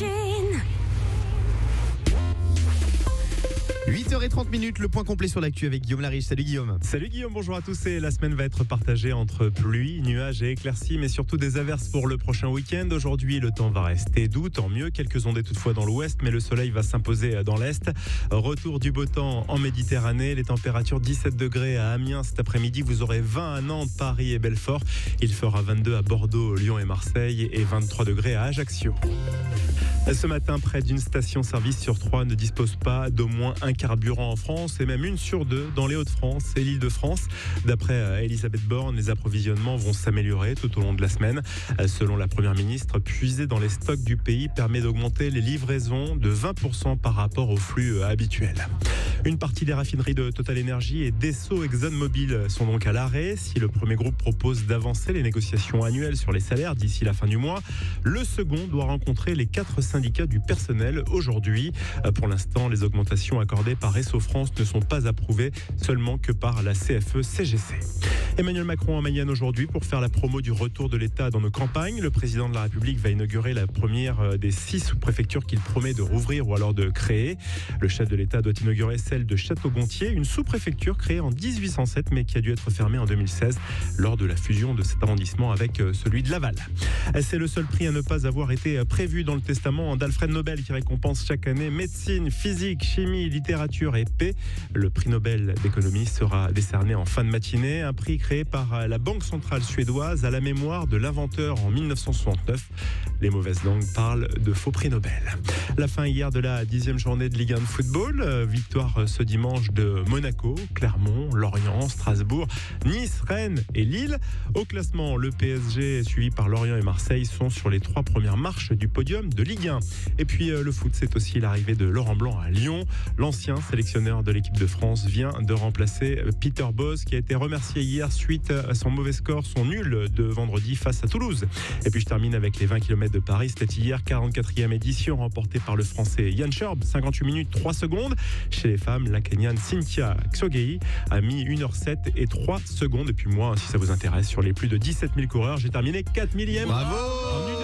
Imagine. 8h30, le point complet sur l'actu avec Guillaume Lariche. Salut Guillaume. Salut Guillaume, bonjour à tous. Et la semaine va être partagée entre pluie, nuages et éclaircies, mais surtout des averses pour le prochain week-end. Aujourd'hui, le temps va rester doux, tant mieux. Quelques ondées toutefois dans l'ouest, mais le soleil va s'imposer dans l'est. Retour du beau temps en Méditerranée. Les températures 17 degrés à Amiens cet après-midi. Vous aurez 20 à Nantes, Paris et Belfort. Il fera 22 à Bordeaux, Lyon et Marseille et 23 degrés à Ajaccio. Ce matin, près d'une station-service sur 3 ne dispose pas d'au moins un carburant en France et même une sur 2 dans les Hauts-de-France et l'Île-de-France. D'après Elisabeth Borne, les approvisionnements vont s'améliorer tout au long de la semaine. Selon la Première ministre, puiser dans les stocks du pays permet d'augmenter les livraisons de 20% par rapport au flux habituel. Une partie des raffineries de Total Energy et d'Esso ExxonMobil sont donc à l'arrêt. Si le premier groupe propose d'avancer les négociations annuelles sur les salaires d'ici la fin du mois, le second doit rencontrer les 4 syndicats du personnel aujourd'hui. Pour l'instant, les augmentations accordées par Esso France ne sont pas approuvées, seulement que par la CFE-CGC. Emmanuel Macron en Mayenne aujourd'hui pour faire la promo du retour de l'État dans nos campagnes. Le président de la République va inaugurer la première des 6 sous-préfectures qu'il promet de rouvrir ou alors de créer. Le chef de l'État doit inaugurer celle de Château-Gontier, une sous-préfecture créée en 1807 mais qui a dû être fermée en 2016 lors de la fusion de cet arrondissement avec celui de Laval. C'est le seul prix à ne pas avoir été prévu dans le testament d'Alfred Nobel qui récompense chaque année médecine, physique, chimie, littérature et paix. Le prix Nobel d'économie sera décerné en fin de matinée, un prix créé par la Banque centrale suédoise à la mémoire de l'inventeur en 1969. Les mauvaises langues parlent de faux prix Nobel. La fin hier de la 10e journée de Ligue 1 de football. Victoire ce dimanche de Monaco, Clermont, Lorient, Strasbourg, Nice, Rennes et Lille. Au classement, le PSG suivi par Lorient et Marseille sont sur les 3 premières marches du podium de Ligue 1. Et puis le foot, c'est aussi l'arrivée de Laurent Blanc à Lyon. L'ancien sélectionneur de l'équipe de France vient de remplacer Peter Bosz qui a été remercié hier suite à son mauvais score, son nul de vendredi face à Toulouse. Et puis je termine avec les 20 km de Paris. C'était hier, 44e édition remportée par le français Yann Scherb, 58 minutes 3 secondes. Chez les femmes, la Kenyane Cynthia Ksogei a mis 1h07 et 3 secondes. Et puis moi, si ça vous intéresse, sur les plus de 17 000 coureurs, j'ai terminé 4 millième. Bravo!